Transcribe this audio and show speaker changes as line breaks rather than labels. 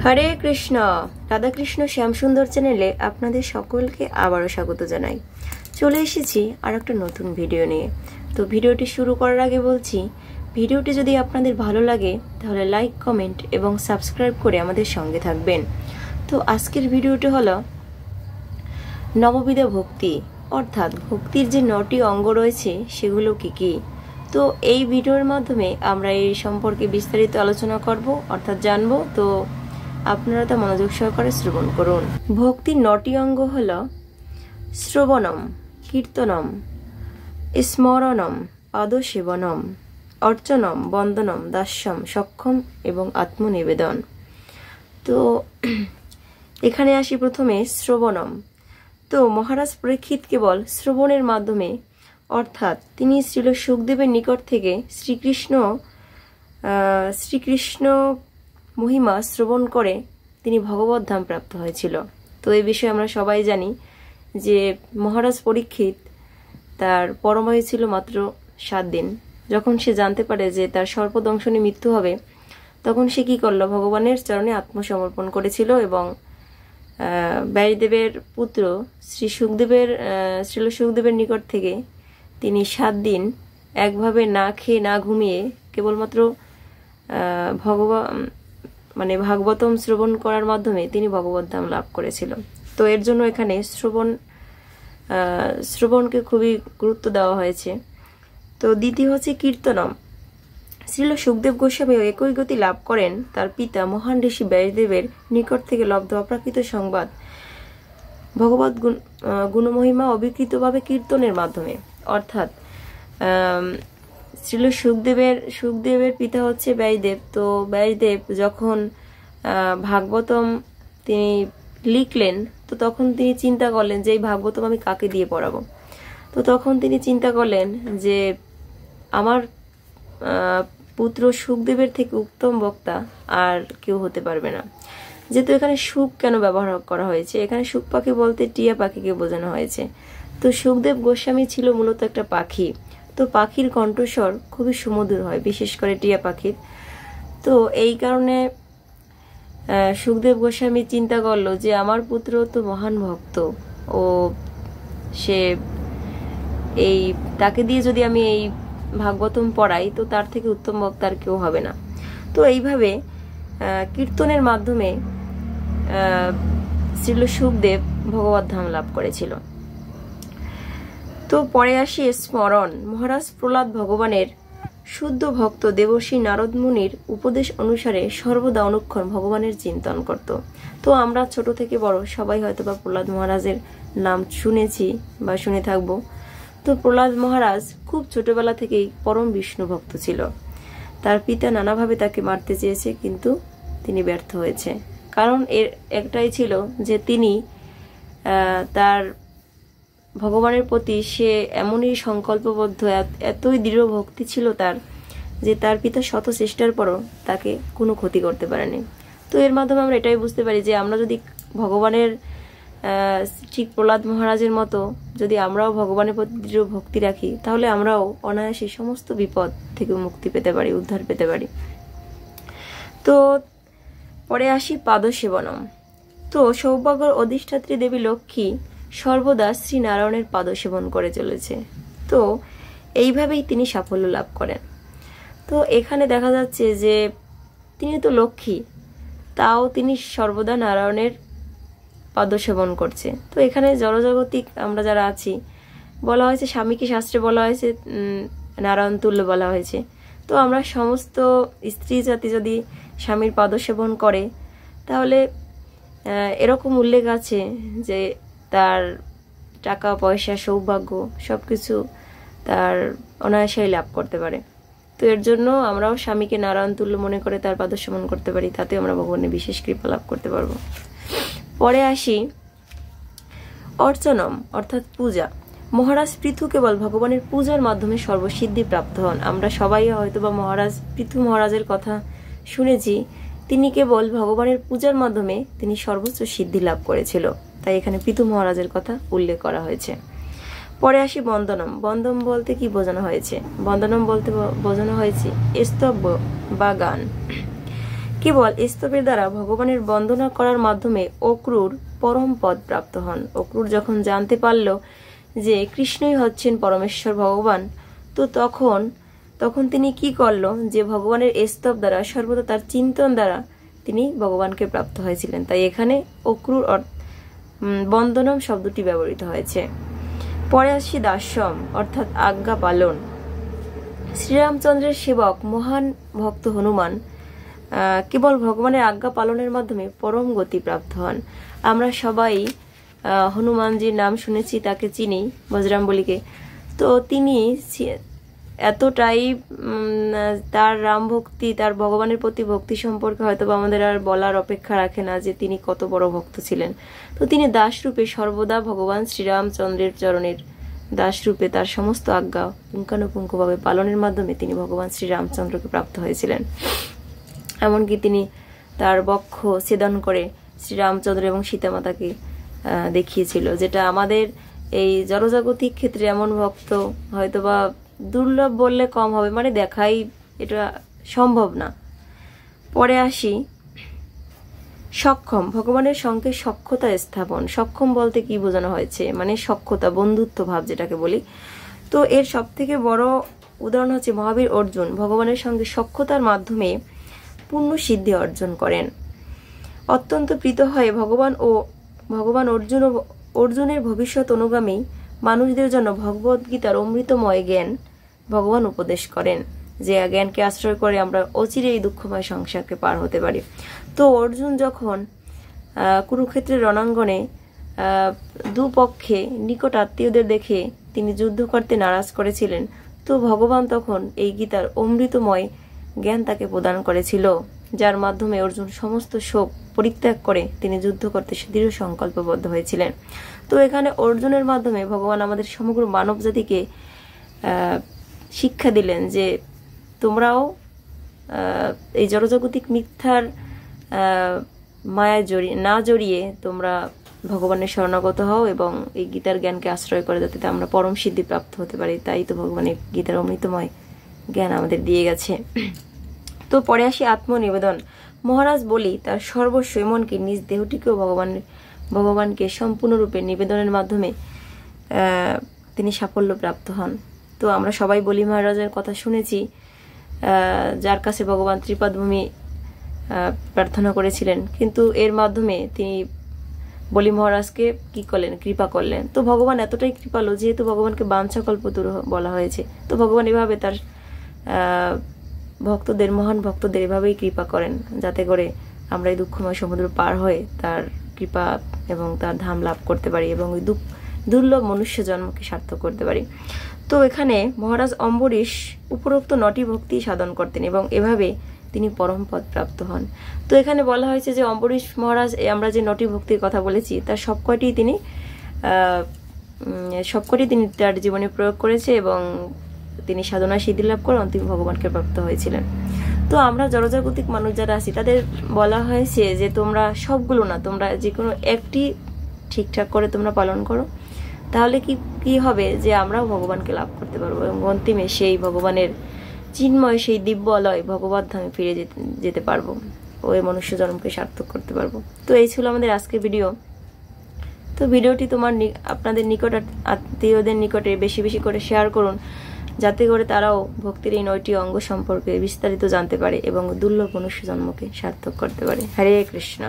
হরে কৃষ্ণ। রাধাকৃষ্ণ শ্যামসুন্দর চ্যানেলে আপনাদের সকলকে আবারও স্বাগত জানাই। চলে এসেছি আর একটা নতুন ভিডিও নিয়ে। তো ভিডিওটি শুরু করার আগে বলছি, ভিডিওটি যদি আপনাদের ভালো লাগে তাহলে লাইক, কমেন্ট এবং সাবস্ক্রাইব করে আমাদের সঙ্গে থাকবেন। তো আজকের ভিডিওটি হলো নববিধা ভক্তি, অর্থাৎ ভক্তির যে 9টি অঙ্গ রয়েছে সেগুলো কি কি। তো এই ভিডিওর মাধ্যমে আমরা এই সম্পর্কে বিস্তারিত আলোচনা করব, অর্থাৎ জানবো। তো আপনারা তা মনোযোগ সহকারে শ্রবণ করুন। ভক্তির 9টি অঙ্গ হল শ্রবণম, কীর্তনম, স্মরণম, পাদসেবনম, অর্চনম, বন্দনম, দাস্যম, সক্ষম এবং আত্মনিবেদন। তো এখানে আসি প্রথমে শ্রবণম। তো মহারাজ পরীক্ষিত কেবল শ্রবণের মাধ্যমে, অর্থাৎ তিনি শ্রীল সুখদেবের নিকট থেকে শ্রীকৃষ্ণ মহিমা শ্রবণ করে তিনি ভগবত ধাম প্রাপ্ত হয়েছিল। তো এই বিষয়ে আমরা সবাই জানি যে মহারাজ পরীক্ষিত তার পরমায়ু ছিল মাত্র 7 দিন। যখন সে জানতে পারে যে তার সর্পদংশনে মৃত্যু হবে, তখন সে কি করলো, ভগবানের চরণে আত্মসমর্পণ করেছিল এবং ব্যাসদেবের পুত্র শ্রীল সুখদেবের নিকট থেকে তিনি 7 দিন একভাবে না খেয়ে না ঘুমিয়ে কেবলমাত্র ভাগবতম শ্রবণ করার মাধ্যমে তিনি ভগবত ধাম লাভ করেছিল। তো এর জন্য এখানে শ্রবণকে খুবই গুরুত্ব দেওয়া হয়েছে। তো দ্বিতীয় হচ্ছে কীর্তনম। শ্রীল সুখদেব গোস্বামী একই গতি লাভ করেন তার পিতা মহান ঋষি ব্যাসদেবের নিকট থেকে লব্ধ অপ্রাকৃত সংবাদ ভগবত গুণমহিমা অবিকৃতভাবে কীর্তনের মাধ্যমে। অর্থাৎ শ্রীল সুখদেবের পিতা হচ্ছে ব্যাসদেব। তো ব্যাসদেব যখন ভাগবতম তিনি লিখলেন, তো তখন তিনি চিন্তা করলেন যে এই ভাগবতম আমি কাকে দিয়ে পড়াবো। তো তখন তিনি চিন্তা করলেন যে আমার পুত্র সুখদেবের থেকে উত্তম বক্তা আর কেউ হতে পারবে না। যেহেতু এখানে সুখ কেন ব্যবহার করা হয়েছে, এখানে সুখ পাখি বলতে টিয়া পাখিকে বোঝানো হয়েছে। তো সুখদেব গোস্বামী ছিল মূলত একটা পাখি। তো পাখির কণ্ঠস্বর খুবই সুমধুর হয়, বিশেষ করে টিয়া পাখির। তো এই কারণে সুখদেব গোস্বামী চিন্তা করলো যে আমার পুত্র তো মহান ভক্ত, ও সে তাকে দিয়ে যদি আমি এই ভাগবতম পড়াই, তো তার থেকে উত্তম বক্তা আর কেউ হবে না। তো এইভাবে কীর্তনের মাধ্যমে শ্রীল সুখদেব ভগবত ধাম লাভ করেছিল। তো পরে আসি স্মরণ। মহারাজ প্রহ্লাদ ভগবানের শুদ্ধ ভক্ত দেবর্ষি নারদ মুনির উপদেশ অনুসারে সর্বদা অনুক্ষণ ভগবানের চিন্তন করত। তো আমরা ছোট থেকে বড় সবাই হয়তো বা প্রহ্লাদ মহারাজের নাম শুনেছি বা শুনে থাকবো। তো প্রহ্লাদ মহারাজ খুব ছোটবেলা থেকেই পরম বিষ্ণু ভক্ত ছিল। তার পিতা নানাভাবে তাকে মারতে চেয়েছে, কিন্তু তিনি ব্যর্থ হয়েছে। কারণ এর একটাই ছিল যে তিনি তার ভগবানের প্রতি সে এমনই সংকল্পবদ্ধ, এতই দৃঢ় ভক্তি ছিল তার, যে তার পিতা শত চেষ্টার পরও তাকে কোনো ক্ষতি করতে পারেনি। তো এর মাধ্যমে আমরা এটাই বুঝতে পারি যে আমরা যদি ভগবানের ঠিক প্রহ্লাদ মহারাজের মতো যদি আমরাও ভগবানের প্রতি দৃঢ় ভক্তি রাখি, তাহলে আমরাও অনায়াসে সমস্ত বিপদ থেকে মুক্তি পেতে পারি, উদ্ধার পেতে পারি। তো পরে আসি পাদসেবনম। তো সৌভাগ্যের অধিষ্ঠাত্রী দেবী লক্ষ্মী সর্বদা শ্রী নারায়ণের পাদ সেবন করে চলেছে। তো এইভাবেই তিনি সাফল্য লাভ করেন। তো এখানে দেখা যাচ্ছে যে তিনি তো লক্ষ্মী, তাও তিনি সর্বদা নারায়ণের পাদ সেবন করছে। তো এখানে জড়জাগতিক আমরা যারা আছি, বলা হয়েছে স্বামীকে শাস্ত্রে বলা হয়েছে নারায়ণ তুল্য বলা হয়েছে। তো আমরা সমস্ত স্ত্রী জাতি যদি স্বামীর পাদ সেবন করে, তাহলে এরকম উল্লেখ আছে যে তার টাকা পয়সা সৌভাগ্য সবকিছু তার অনায়াসেই লাভ করতে পারে। তো এর জন্য আমরাও স্বামীকে নারায়ণ তুল্য মনে করে তার পাদ সেবন করতে পারি, তাতে আমরা ভগবানের বিশেষ কৃপা লাভ করতে পারবো। পরে আসি অর্চনম, অর্থাৎ পূজা। মহারাজ পৃথু কেবল ভগবানের পূজার মাধ্যমে সর্বসিদ্ধি প্রাপ্ত হন। আমরা সবাই হয়তো বা পৃথু মহারাজের কথা শুনেছি। তিনি কেবল ভগবানের পূজার মাধ্যমে তিনি সর্বোচ্চ সিদ্ধি লাভ করেছিল, তাই এখানে পৃথু মহারাজের কথা উল্লেখ করা হয়েছে। পরে আসি বন্দনম। বন্দন বলতে কি বোঝানো হয়েছে? বন্দনম বলতে বোঝানো হয়েছে স্তব বা গান। কেবল স্তবের দ্বারা ভগবানের বন্দনা করার মাধ্যমে অক্রূর পরম পদ প্রাপ্ত হন। অক্রূর যখন জানতে পারল যে কৃষ্ণই হচ্ছেন পরমেশ্বর ভগবান, তো তখন তিনি কি করলো, যে ভগবানের স্তব দ্বারা সর্বদা তার চিন্তন দ্বারা তিনি ভগবানকে প্রাপ্ত হয়েছিলেন। তাই এখানে অক্রূর বন্দনম শব্দটি ব্যবহৃত হয়েছে। পরে আসি দাস্যম অর্থাৎ আজ্ঞা পালন। শ্রীরামচন্দ্রের সেবক মহান ভক্ত হনুমান কেবল ভগবানের আজ্ঞা পালনের মাধ্যমে পরম গতি প্রাপ্ত হন। আমরা সবাই হনুমানজির নাম শুনেছি, তাকে চিনি, বজরংবলীকে। তো তিনি এতটাই তার রাম ভক্তি, তার ভগবানের প্রতি ভক্তি সম্পর্কে হয়তো আমাদের আর বলার অপেক্ষা রাখে না যে তিনি কত বড় ভক্ত ছিলেন। তো তিনি দাসরূপে সর্বদা ভগবান শ্রীরামচন্দ্রের চরণের দাসরূপে তার সমস্ত আজ্ঞা পুঙ্খানুপুঙ্খভাবে পালনের মাধ্যমে তিনি ভগবান শ্রীরামচন্দ্রকে প্রাপ্ত হয়েছিলেন। এমনকি তিনি তার বক্ষ ছেদন করে শ্রীরামচন্দ্র এবং সীতামাতাকে দেখিয়েছিল, যেটা আমাদের এই জড়জাগতিক ক্ষেত্রে এমন ভক্ত হয়তোবা দুর্লভ বললে কম হবে, মানে দেখাই এটা সম্ভব না। পরে আসি সক্ষম। ভগবানের সঙ্গে সখ্যতা স্থাপন। সক্ষম বলতে কি বোঝানো হয়েছে, মানে সখ্যতা, বন্ধুত্ব ভাব যেটাকে বলি। তো এর সব থেকে বড় উদাহরণ হচ্ছে মহাবীর অর্জুন। ভগবানের সঙ্গে সখ্যতার মাধ্যমে পূর্ণ সিদ্ধি অর্জন করেন। অত্যন্ত প্রীত হয়ে ভগবান অর্জুনের ভবিষ্যৎ অনুগামী মানুষদের জন্য ভগবদ্গীতার অমৃতময় জ্ঞান ভগবান উপদেশ করেন, যে জ্ঞানকে আশ্রয় করে আমরা অচিরে এই দুঃখময় সংসারকে পার হতে পারি। তো অর্জুন যখন কুরুক্ষেত্রের রণাঙ্গনে দুপক্ষে নিকট আত্মীয়দের দেখে তিনি যুদ্ধ করতে নারাজ করেছিলেন, তো ভগবান তখন এই গীতার অমৃতময় জ্ঞান তাকে প্রদান করেছিল, যার মাধ্যমে অর্জুন সমস্ত শোক পরিত্যাগ করে তিনি যুদ্ধ করতে দৃঢ় সংকল্পবদ্ধ হয়েছিলেন। তো এখানে অর্জুনের মাধ্যমে ভগবান আমাদের সমগ্র মানব জাতিকে শিক্ষা দিলেন যে তোমরাও এই জড়জাগতিক মিথ্যার মায়ায় না জড়িয়ে তোমরা ভগবানের শরণাগত হও এবং এই গীতার জ্ঞানকে আশ্রয় করে, যাতে আমরা পরম সিদ্ধি প্রাপ্ত হতে পারি। তাই তো ভগবানের গীতার অমৃতময় জ্ঞান আমাদের দিয়ে গেছে। তো পরে আসি আত্মনিবেদন। মহারাজ বলি তার সর্বস্ব এমনকি নিজ দেহটিকেও ভগবানকে সম্পূর্ণরূপে নিবেদনের মাধ্যমে তিনি সাফল্য প্রাপ্ত হন। তো আমরা সবাই বলি মহারাজের কথা শুনেছি, যার কাছে ভগবান ত্রিপদভূমি প্রার্থনা করেছিলেন, কিন্তু এর মাধ্যমে তিনি বলি মহারাজকে কি করলেন, কৃপা করলেন। তো ভগবান এতটাই কৃপালু, যেহেতু ভগবানকে বাঞ্ছাকল্পতরু বলা হয়েছে, তো ভগবান এভাবে তার ভক্তদের, মহান ভক্তদের এভাবেই কৃপা করেন, যাতে করে আমরা এই দুঃখময় সমুদ্র পার হয়ে তার কৃপা এবং তার ধাম লাভ করতে পারি এবং ওই দুর্লভ মনুষ্য জন্মকে সার্থক করতে পারি। তো এখানে মহারাজ অম্বরীশ উপরোক্ত 9টি ভক্তি সাধন করতেন এবং এভাবে তিনি পরম পদ প্রাপ্ত হন। তো এখানে বলা হয়েছে যে অম্বরীশ মহারাজ, আমরা যে 9টি ভক্তির কথা বলেছি তার সবকটি তিনি তার জীবনে প্রয়োগ করেছে এবং তিনি সাধনায় সিদ্ধি লাভ করে অন্তিম ভগবানকে প্রাপ্ত হয়েছিলেন। তো আমরা জড়জাগতিক মানুষ যারা আছি তাদের বলা হয়েছে যে তোমরা সবগুলো না, তোমরা যে কোনো একটি ঠিকঠাক করে তোমরা পালন করো, তাহলে কি হবে যে আমরাও ভগবানকে লাভ করতে পারবো এবং অন্তিমে সেই ভগবানের চিন্ময় সেই দিব্য অলয় ভগবত ধামে ফিরে যেতে পারবো, ওই মনুষ্য জন্মকে সার্থক করতে পারবো। তো এই ছিল আমাদের আজকের ভিডিও। তো ভিডিওটি আপনাদের নিকট আত্মীয়দের নিকটে বেশি বেশি করে শেয়ার করুন, যাতে করে তারাও ভক্তির এই 9টি অঙ্গ সম্পর্কে বিস্তারিত জানতে পারে এবং দুর্লভ মনুষ্য জন্মকে সার্থক করতে পারে। হরে কৃষ্ণ।